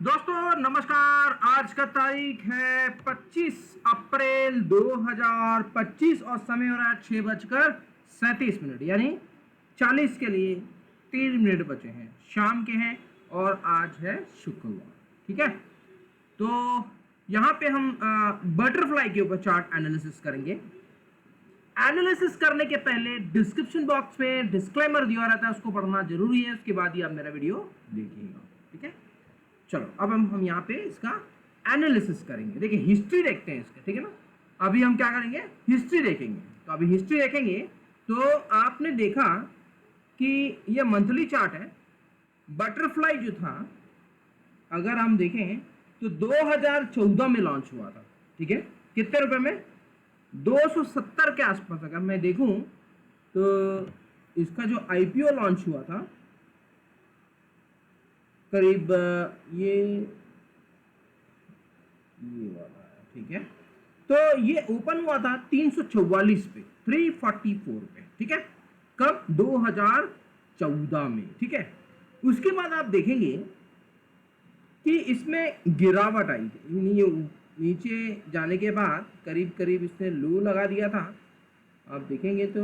दोस्तों नमस्कार। आज का तारीख है 25 अप्रैल 2025 और समय हो रहा है 6:37 यानी 40 के लिए 3 मिनट बचे हैं, शाम के हैं और आज है शुक्रवार। ठीक है, तो यहाँ पे हम बटरफ्लाई के ऊपर चार्ट एनालिसिस करेंगे। एनालिसिस करने के पहले डिस्क्रिप्शन बॉक्स में डिस्क्लेमर दिया रहता है, उसको पढ़ना जरूरी है, उसके बाद ही आप मेरा वीडियो देखिएगा। ठीक है, चलो अब हम यहाँ पे इसका एनालिसिस करेंगे। देखिए हिस्ट्री देखते हैं इसका, ठीक है ना। अभी हम क्या करेंगे, हिस्ट्री देखेंगे। तो अभी हिस्ट्री देखेंगे तो आपने देखा कि ये मंथली चार्ट है। बटरफ्लाई जो था, अगर हम देखें तो 2014 में लॉन्च हुआ था। ठीक है, कितने रुपए में, 270 के आसपास। अगर मैं देखूं तो इसका जो आईपीओ लॉन्च हुआ था करीब ये वाला है। ठीक है, तो ये ओपन हुआ था 344 पे, 344 पे। ठीक है, कब, 2014 में। ठीक है, उसके बाद आप देखेंगे कि इसमें गिरावट आई थी। नीचे जाने के बाद करीब करीब इसने लो लगा दिया था। आप देखेंगे तो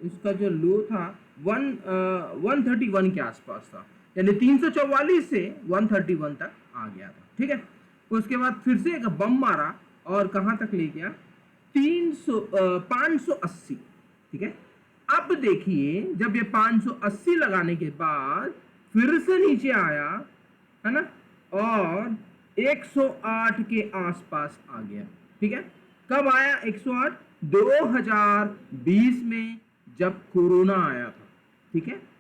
इसका जो लो था 131 के आसपास था, यानी 344 से 131 तक आ गया था। ठीक है, उसके बाद फिर से एक बम मारा और कहां तक ले गया, 580। ठीक है, अब देखिए जब ये 580 लगाने के बाद फिर से नीचे आया है ना, और 108 के आसपास आ गया। ठीक है, कब आया 108, 2020 में जब कोरोना आया था। ठीक है,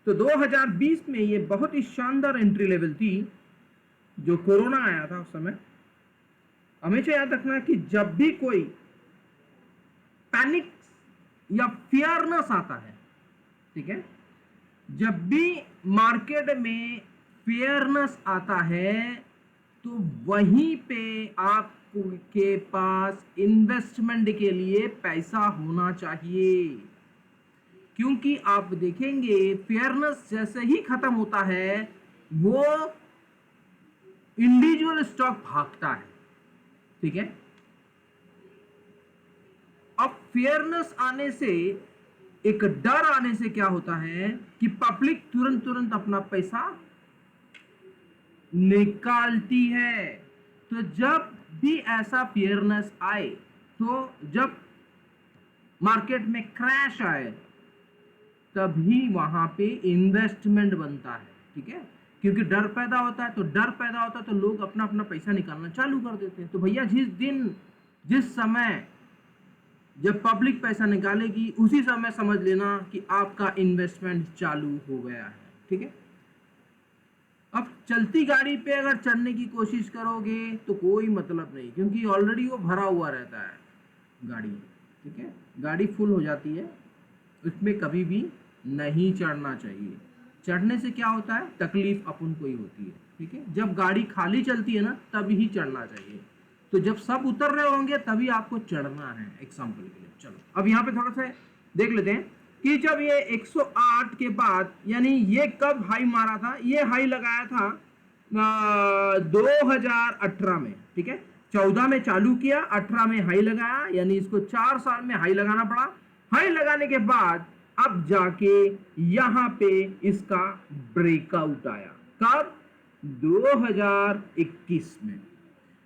तो 2020 में ये बहुत ही शानदार एंट्री लेवल थी जो कोरोना आया था उस समय। हमेशा याद रखना कि जब भी कोई पैनिक या फियरनेस आता है, ठीक है, जब भी मार्केट में फेयरनेस आता है तो वहीं पे आपके पास इन्वेस्टमेंट के लिए पैसा होना चाहिए। क्योंकि आप देखेंगे फेयरनेस जैसे ही खत्म होता है वो इंडिविजुअल स्टॉक भागता है। ठीक है, अब फेयरनेस आने से, एक डर आने से क्या होता है कि पब्लिक तुरंत तुरंत अपना पैसा निकालती है। तो जब भी ऐसा फेयरनेस आए, तो जब मार्केट में क्रैश आए, तभी वहां पे इन्वेस्टमेंट बनता है। ठीक है, क्योंकि डर पैदा होता है, तो डर पैदा होता है तो लोग अपना अपना पैसा निकालना चालू कर देते हैं। तो भैया जिस समय जब पब्लिक पैसा निकालेगी उसी समय समझ लेना कि आपका इन्वेस्टमेंट चालू हो गया है। ठीक है, अब चलती गाड़ी पे अगर चढ़ने की कोशिश करोगे तो कोई मतलब नहीं, क्योंकि ऑलरेडी वो भरा हुआ रहता है गाड़ी। ठीक है, गाड़ी फुल हो जाती है, उसमें कभी भी नहीं चढ़ना चाहिए। चढ़ने से क्या होता है, तकलीफ अपन को ही होती है। ठीक है, जब गाड़ी खाली चलती है ना तभी ही चढ़ना चाहिए। तो जब सब उतर रहे होंगे तभी आपको चढ़ना है, एग्जाम्पल के लिए। चलो अब यहाँ पे थोड़ा सा देख लेते हैं कि जब ये 108 के बाद, यानी ये कब हाई मारा था, ये हाई लगाया था 2018 में। ठीक है, 14 में चालू किया, 18 में हाई लगाया, यानी इसको 4 साल में हाई लगाना पड़ा। हाई लगाने के बाद अब जाके यहां पे इसका ब्रेकआउट आया, कब, 2021 में।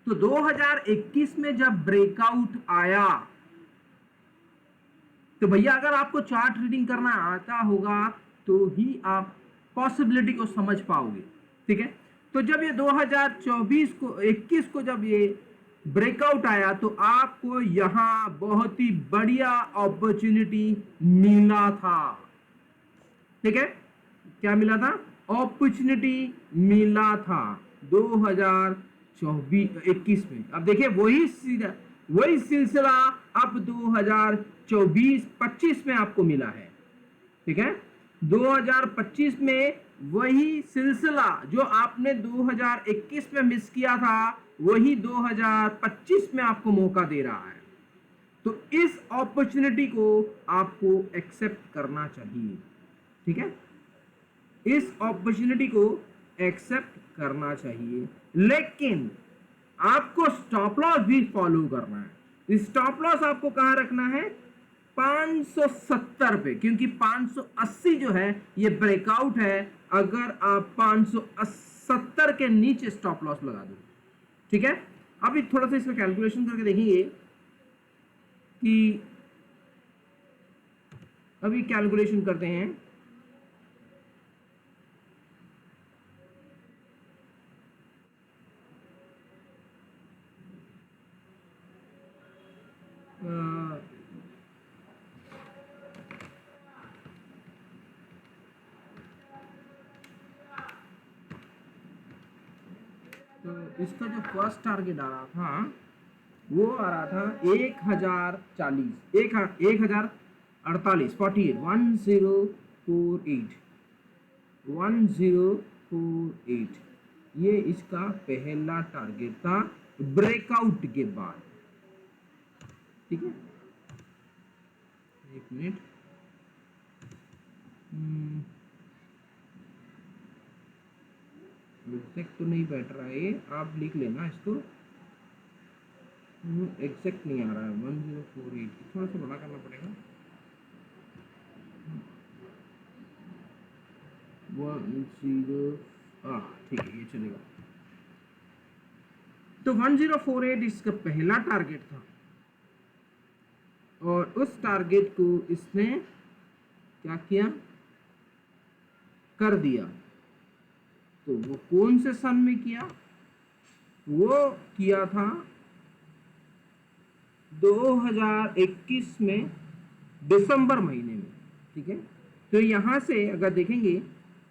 तो 2021 में जब ब्रेकआउट आया तो भैया अगर आपको चार्ट रीडिंग करना आता होगा तो ही आप पॉसिबिलिटी को समझ पाओगे। ठीक है, तो जब ये 2024 को 21 को जब ये ब्रेकआउट आया तो आपको यहां बहुत ही बढ़िया अपॉर्चुनिटी मिला था। ठीक है, क्या मिला था, अपॉर्चुनिटी मिला था 2021 में। अब देखिए वही सिलसिला अब 2024-25 में आपको मिला है। ठीक है, 2025 में वही सिलसिला जो आपने 2021 में मिस किया था वही 2025 में आपको मौका दे रहा है। तो इस अपॉर्चुनिटी को आपको एक्सेप्ट करना चाहिए। ठीक है, इस अपॉर्चुनिटी को एक्सेप्ट करना चाहिए, लेकिन आपको स्टॉप लॉस भी फॉलो करना है। स्टॉप लॉस आपको कहां रखना है? 570 पे, क्योंकि 580 जो है ये ब्रेकआउट है। अगर आप 570 के नीचे स्टॉप लॉस लगा दो, ठीक है। अभी थोड़ा सा इसका कैलकुलेशन करके देखेंगे कि अभी कैलकुलेशन करते हैं। तो इसका जो फर्स्ट टारगेट आ रहा था वो आ रहा था 1040, 1048, 1048 ये इसका पहला टारगेट था ब्रेकआउट के बाद, ठीक है। एक मिनट, एग्जैक्ट तो नहीं बैठ रहा है, आप लिख लेना इसको। एग्जैक्ट नहीं आ रहा है। 1048 थोड़ा सा बड़ा करना पड़ेगा। 10, ठीक है, ये चलेगा। तो 1048 इसका पहला टारगेट था, और उस टारगेट को इसने क्या किया, कर दिया। तो वो कौन से सन में किया? वो किया था 2021 में दिसंबर महीने में, ठीक है। तो यहां से अगर देखेंगे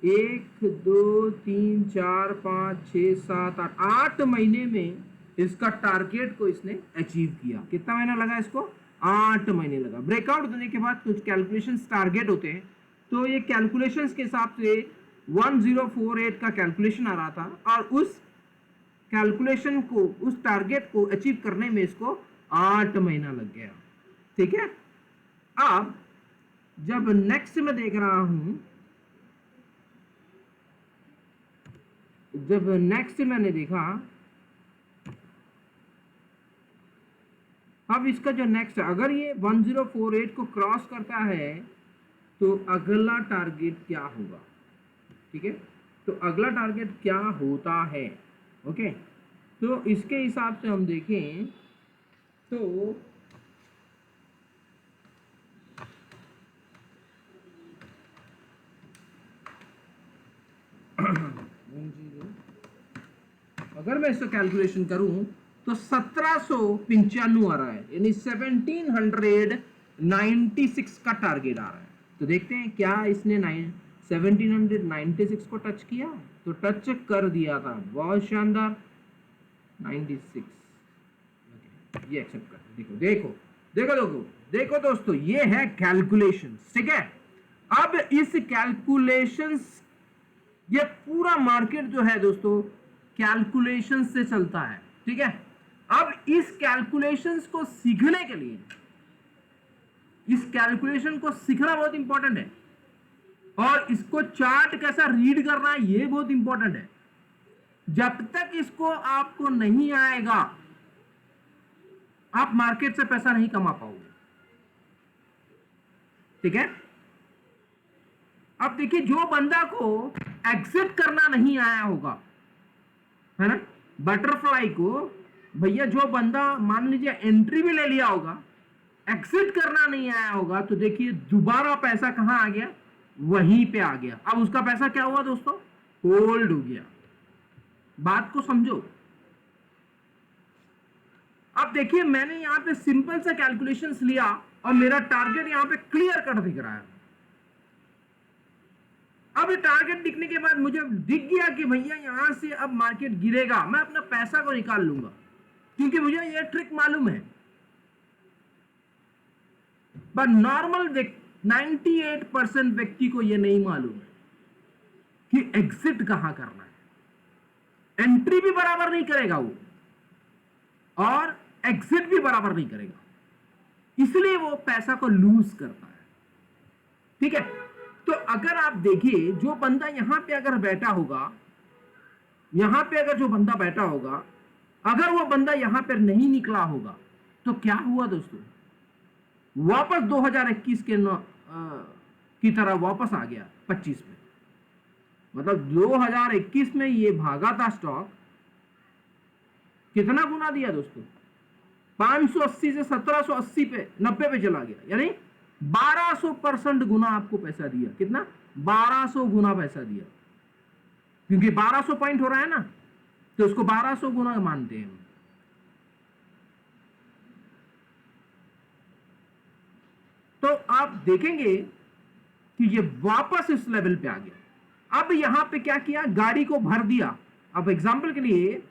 1 2 3 4 5 6 7 8 8 महीने में इसका टारगेट को इसने अचीव किया। कितना महीना लगा इसको? 8 महीने लगा। ब्रेकआउट देने के बाद कुछ कैलकुलेशंस टारगेट होते हैं, तो ये कैलकुलेशंस के हिसाब से 1048 का कैलकुलेशन आ रहा था, और उस कैलकुलेशन को, उस टारगेट को अचीव करने में इसको 8 महीना लग गया, ठीक है। अब जब नेक्स्ट में देख रहा हूं, जब नेक्स्ट मैंने देखा, अब इसका जो नेक्स्ट, अगर ये 1048 को क्रॉस करता है तो अगला टारगेट क्या होगा, ठीक है। तो अगला टारगेट क्या होता है, ओके। तो इसके हिसाब से हम देखें तो अगर मैं इसका कैलकुलेशन करूं तो 1795 आ रहा है, यानी 1796 का टारगेट आ रहा है। तो देखते हैं क्या इसने 1796 को टच किया। तो टच कर दिया था, बहुत शानदार। 96, ये एक्सेप्ट कर, देखो देखो देखो देखो देखो दोस्तों, ये है कैलकुलेशन, ठीक है। अब इस कैलकुलेशंस, ये पूरा मार्केट जो है दोस्तों कैलकुलेशन से चलता है, ठीक है। अब इस कैलकुलेशंस को सीखने के लिए, इस कैलकुलेशन को सीखना बहुत इंपॉर्टेंट है, और इसको चार्ट कैसा रीड करना है ये बहुत इंपॉर्टेंट है। जब तक इसको आपको नहीं आएगा, आप मार्केट से पैसा नहीं कमा पाओगे, ठीक है। अब देखिए, जो बंदा को एग्जिट करना नहीं आया होगा, है ना, बटरफ्लाई को, भैया जो बंदा मान लीजिए एंट्री भी ले लिया होगा, एग्जिट करना नहीं आया होगा, तो देखिए दोबारा पैसा कहां आ गया, वहीं पे आ गया। अब उसका पैसा क्या हुआ दोस्तों? होल्ड हो गया। बात को समझो। अब देखिए, मैंने यहां पे सिंपल सा कैलकुलेशंस लिया और मेरा टारगेट यहां पे क्लियर कट दिख रहा है। अब टारगेट दिखने के बाद मुझे दिख गया कि भैया यहां से अब मार्केट गिरेगा, मैं अपना पैसा को निकाल लूंगा, क्योंकि मुझे ये ट्रिक मालूम है। पर नॉर्मल 98% व्यक्ति को ये नहीं मालूम है कि एग्जिट कहां करना है। एंट्री भी बराबर नहीं करेगा वो, और एग्जिट भी बराबर नहीं करेगा, इसलिए वो पैसा को लूज करता है, ठीक है। तो अगर आप देखिए, जो बंदा यहां पे अगर बैठा होगा यहां पे अगर जो बंदा बैठा होगा, अगर वो बंदा यहां पर नहीं निकला होगा तो क्या हुआ दोस्तों, वापस 2021 के की तरह वापस आ गया 25 में। मतलब 2021 में ये भागा था स्टॉक, कितना गुना दिया दोस्तों, 580 से 1780 पे 90 पे चला गया, यानी 1200% गुना आपको पैसा दिया। कितना? 1200 गुना पैसा दिया, क्योंकि 1200 पॉइंट हो रहा है ना, तो उसको 1200 गुना मानते हैं। तो आप देखेंगे कि ये वापस इस लेवल पे आ गया। अब यहां पे क्या किया, गाड़ी को भर दिया। अब एग्जांपल के लिए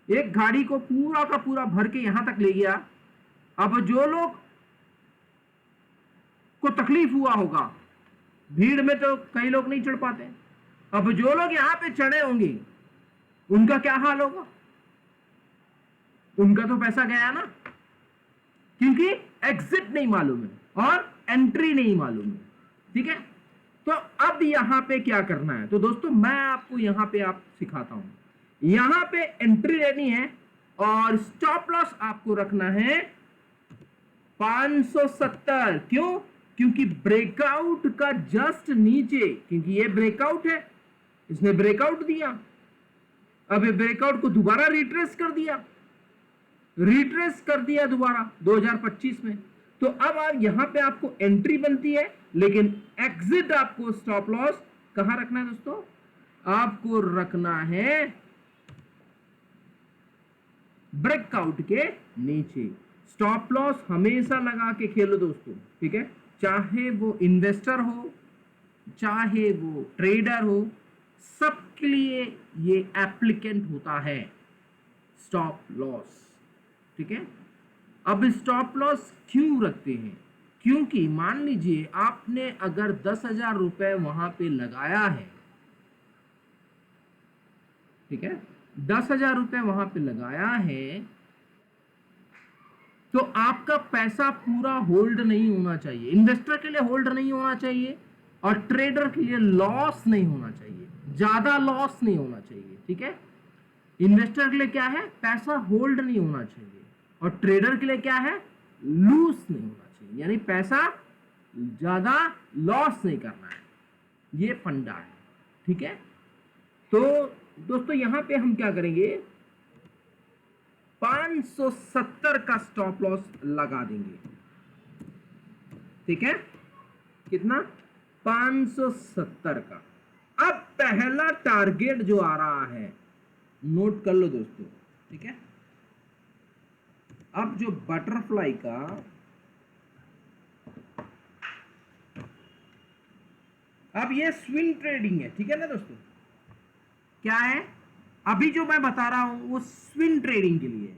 एक गाड़ी को पूरा का पूरा भर के यहां तक ले गया। अब जो लोग को तकलीफ हुआ होगा, भीड़ में तो कई लोग नहीं चढ़ पाते, अब जो लोग यहां पे चढ़े होंगे उनका क्या हाल होगा, उनका तो पैसा गया ना, क्योंकि एग्जिट नहीं मालूम है और एंट्री नहीं मालूम है। ठीक है, तो अब यहां पे क्या करना है, तो दोस्तों मैं आपको यहां पे आप सिखाता हूं। यहां पे एंट्री लेनी है और स्टॉप लॉस आपको रखना है 570। क्यों? क्योंकि ब्रेकआउट का जस्ट नीचे, क्योंकि ये ब्रेकआउट है, इसने ब्रेकआउट दिया, अब ये ब्रेकआउट को दोबारा रिट्रेस कर दिया दोबारा 2025 में। तो अब आप यहां पे आपको एंट्री बनती है, लेकिन एग्जिट आपको स्टॉप लॉस कहां रखना है दोस्तों, आपको रखना है ब्रेकआउट के नीचे। स्टॉप लॉस हमेशा लगा के खेलो दोस्तों, ठीक है, चाहे वो इन्वेस्टर हो, चाहे वो ट्रेडर हो, सबके लिए ये एप्लीकेंट होता है स्टॉप लॉस। ठीक है, अब स्टॉप लॉस क्यों रखते हैं, क्योंकि मान लीजिए आपने अगर 10,000 रुपए वहां पे लगाया है, ठीक है, 10,000 रुपए वहां पे लगाया है, तो आपका पैसा पूरा होल्ड नहीं होना चाहिए। इन्वेस्टर के लिए होल्ड नहीं होना चाहिए और ट्रेडर के लिए लॉस नहीं होना चाहिए, ज्यादा लॉस नहीं होना चाहिए। ठीक है, इन्वेस्टर के लिए क्या है, पैसा होल्ड नहीं होना चाहिए, और ट्रेडर के लिए क्या है, लूज नहीं होना चाहिए, यानी पैसा ज्यादा लॉस नहीं करना है। ये फंडा है। ठीक है, तो दोस्तों यहां पे हम क्या करेंगे, 570 का स्टॉप लॉस लगा देंगे। ठीक है, कितना, 570 का। अब पहला टारगेट जो आ रहा है, नोट कर लो दोस्तों। ठीक है, अब जो बटरफ्लाई का, अब ये स्विंग ट्रेडिंग है, ठीक है ना दोस्तों, क्या है, अभी जो मैं बता रहा हूं वो स्विंग ट्रेडिंग के लिए।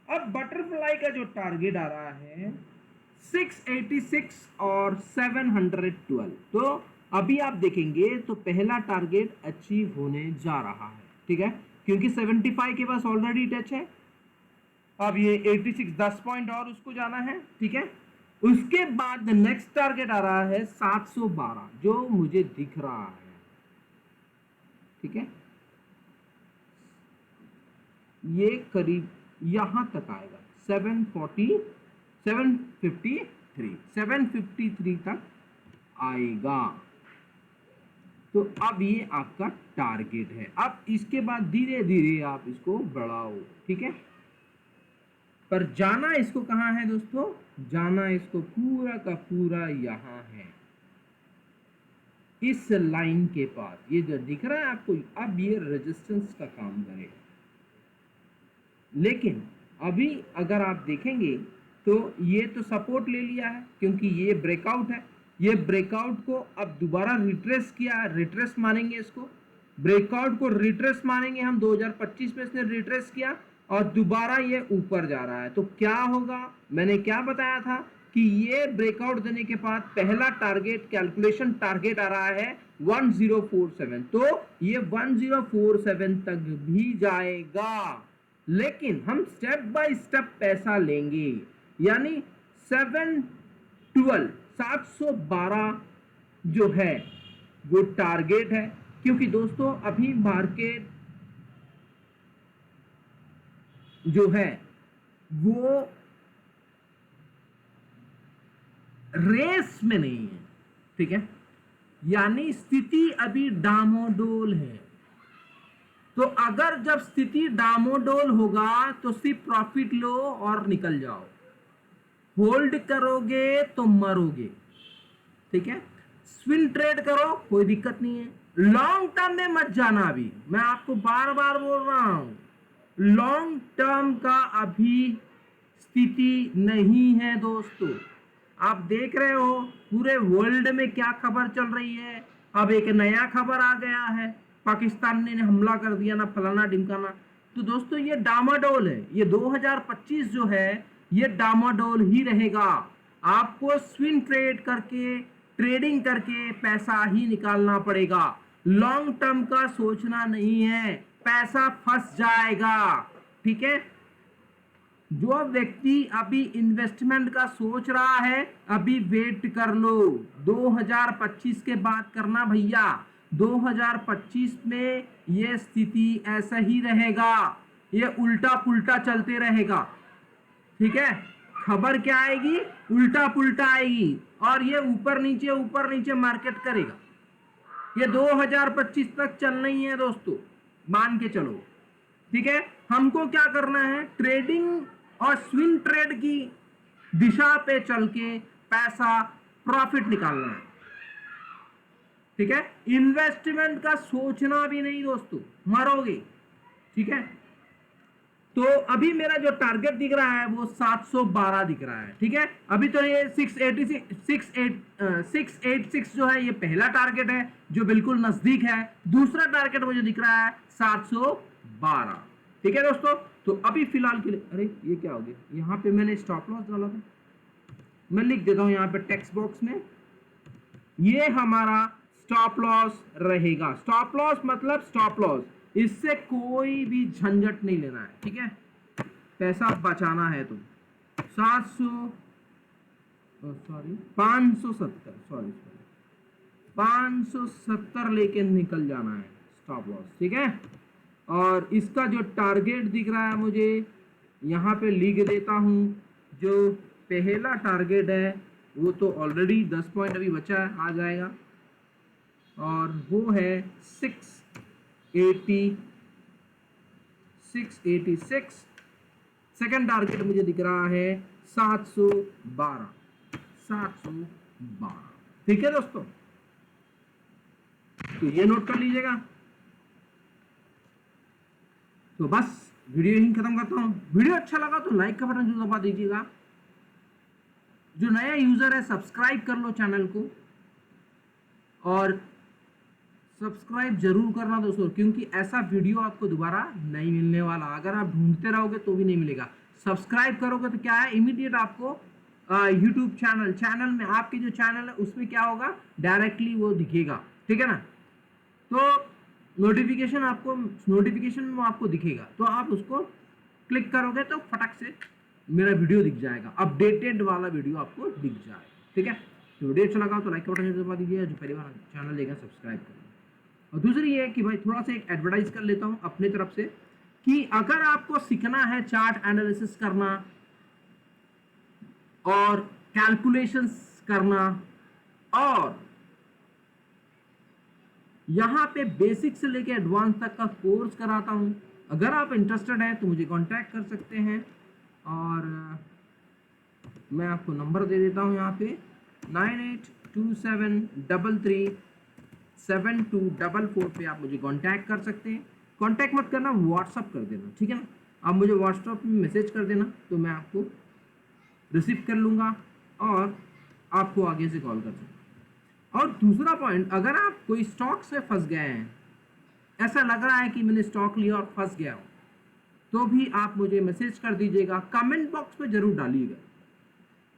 अब बटरफ्लाई का जो टारगेट आ रहा है 686 और 712, तो अभी आप देखेंगे तो पहला टारगेट अचीव होने जा रहा है। ठीक है, क्योंकि 75 के पास ऑलरेडी टच है, अब ये 86 10 पॉइंट और उसको जाना है। ठीक है, उसके बाद नेक्स्ट टारगेट आ रहा है 712 जो मुझे दिख रहा है। ठीक है, ये करीब यहां तक आएगा 753 तक आएगा। तो अब ये आपका टारगेट है। अब इसके बाद धीरे धीरे आप इसको बढ़ाओ। ठीक है, पर जाना इसको कहां है दोस्तों, जाना इसको पूरा का पूरा यहां है, इस लाइन के पास, ये जो दिख रहा है आपको, अब ये रेजिस्टेंस का काम करेगा। लेकिन अभी अगर आप देखेंगे तो ये तो सपोर्ट ले लिया है, क्योंकि ये ब्रेकआउट है, ये ब्रेकआउट को अब दोबारा रिट्रेस किया, रिट्रेस मानेंगे इसको, ब्रेकआउट को रिट्रेस मानेंगे हम। 2025 में इसने रिट्रेस किया और दोबारा ये ऊपर जा रहा है, तो क्या होगा, मैंने क्या बताया था कि ये ब्रेकआउट देने के बाद पहला टारगेट, कैलकुलेशन टारगेट आ रहा है 1047, तो ये 1047 तक भी जाएगा। लेकिन हम स्टेप बाय स्टेप पैसा लेंगे, यानी 712 जो है वो टारगेट है। क्योंकि दोस्तों अभी मार्केट जो है वो रेस में नहीं है, ठीक है, यानी स्थिति अभी डामाडोल है। तो अगर जब स्थिति डामाडोल होगा तो सिर्फ प्रॉफिट लो और निकल जाओ, होल्ड करोगे तो मरोगे, ठीक है। स्विंग ट्रेड करो, कोई दिक्कत नहीं है, लॉन्ग टर्म में मत जाना। अभी मैं आपको बार बार बोल रहा हूं, लॉन्ग टर्म का अभी स्थिति नहीं है दोस्तों। आप देख रहे हो पूरे वर्ल्ड में क्या खबर चल रही है। अब एक नया खबर आ गया है, पाकिस्तान ने हमला कर दिया ना, फलाना ढिमकाना। तो दोस्तों ये डामाडोल है, ये 2025 जो है ये डामाडोल ही रहेगा। आपको स्विंग ट्रेड करके, ट्रेडिंग करके पैसा ही निकालना पड़ेगा, लॉन्ग टर्म का सोचना नहीं है, पैसा फंस जाएगा, ठीक है। जो व्यक्ति अभी इन्वेस्टमेंट का सोच रहा है अभी वेट कर लो, 2025 के बाद करना भैया। 2025 में ये स्थिति ऐसा ही रहेगा, ये उल्टा पुल्टा चलते रहेगा, ठीक है। खबर क्या आएगी, उल्टा पुल्टा आएगी और ये ऊपर नीचे मार्केट करेगा। ये 2025 तक चलना ही है दोस्तों, मान के चलो, ठीक है। हमको क्या करना है, ट्रेडिंग और स्विंग ट्रेड की दिशा पे चल के पैसा प्रॉफिट निकालना है, ठीक है। इन्वेस्टमेंट का सोचना भी नहीं दोस्तों, मरोगे, ठीक है। तो अभी मेरा जो टारगेट दिख रहा है वो 712 दिख रहा है, ठीक है। अभी तो ये 686 जो है ये पहला टारगेट है जो बिल्कुल नजदीक है। दूसरा टारगेट मुझे दिख रहा है 712, ठीक है दोस्तों। तो अभी फिलहाल के लिए, अरे ये क्या हो गया, यहाँ पे मैंने स्टॉप लॉस डाला था, मैं लिख देता हूँ यहाँ पे टेक्स्ट बॉक्स में, ये हमारा स्टॉप लॉस रहेगा। स्टॉप लॉस मतलब स्टॉप लॉस, इससे कोई भी झंझट नहीं लेना है, ठीक है। पैसा बचाना है तो 570 लेके निकल जाना है स्टॉप लॉस, ठीक है। और इसका जो टारगेट दिख रहा है मुझे यहाँ पे लिख देता हूँ, जो पहला टारगेट है वो तो ऑलरेडी 10 पॉइंट अभी बचा है, आ जाएगा, और वो है 686। सेकंड टारगेट मुझे दिख रहा है 712, ठीक है दोस्तों। तो ये नोट कर लीजिएगा। तो बस वीडियो यहीं खत्म करता हूं। वीडियो अच्छा लगा तो लाइक का बटन जरूर दबा दीजिएगा। जो नया यूजर है सब्सक्राइब कर लो चैनल को, और सब्सक्राइब जरूर करना दोस्तों, क्योंकि ऐसा वीडियो आपको दोबारा नहीं मिलने वाला। अगर आप ढूंढते रहोगे तो भी नहीं मिलेगा। सब्सक्राइब करोगे तो क्या है, इमीडिएट आपको यूट्यूब चैनल में, आपके जो चैनल है उसमें क्या होगा, डायरेक्टली वो दिखेगा, ठीक है ना। तो नोटिफिकेशन में आपको दिखेगा, तो आप उसको क्लिक करोगे तो फटक से मेरा वीडियो दिख जाएगा, अपडेटेड वाला वीडियो आपको दिख जाएगा, ठीक है। तो वीडियो अच्छा लगा तो लाइक का बटन दबा दीजिए, जो पहली बार चैनल देगा सब्सक्राइब करें। और दूसरी ये कि भाई थोड़ा सा एक एडवर्टाइज कर लेता हूँ अपने तरफ से, कि अगर आपको सीखना है चार्ट एनालिसिस करना और कैलकुलेशंस करना, और यहाँ पे बेसिक से लेके एडवांस तक का कोर्स कराता हूँ, अगर आप इंटरेस्टेड हैं तो मुझे कांटेक्ट कर सकते हैं। और मैं आपको नंबर दे देता हूँ यहाँ पे 9827337244 पे आप मुझे कांटेक्ट कर सकते हैं। कांटेक्ट मत करना, व्हाट्सअप कर देना, ठीक है ना। आप मुझे व्हाट्सअप में मैसेज कर देना तो मैं आपको रिसीव कर लूँगा और आपको आगे से कॉल कर सकूँगा। और दूसरा पॉइंट, अगर आप कोई स्टॉक से फंस गए हैं, ऐसा लग रहा है कि मैंने स्टॉक लिया और फंस गया हो, तो भी आप मुझे मैसेज कर दीजिएगा, कमेंट बॉक्स में जरूर डालिएगा।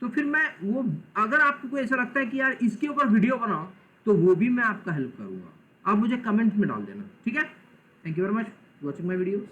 तो फिर मैं वो, अगर आपको कोई ऐसा लगता है कि यार इसके ऊपर वीडियो बनाओ, तो वो भी मैं आपका हेल्प करूंगा। आप मुझे कमेंट में डाल देना, ठीक है। Thank you very much for watching my videos.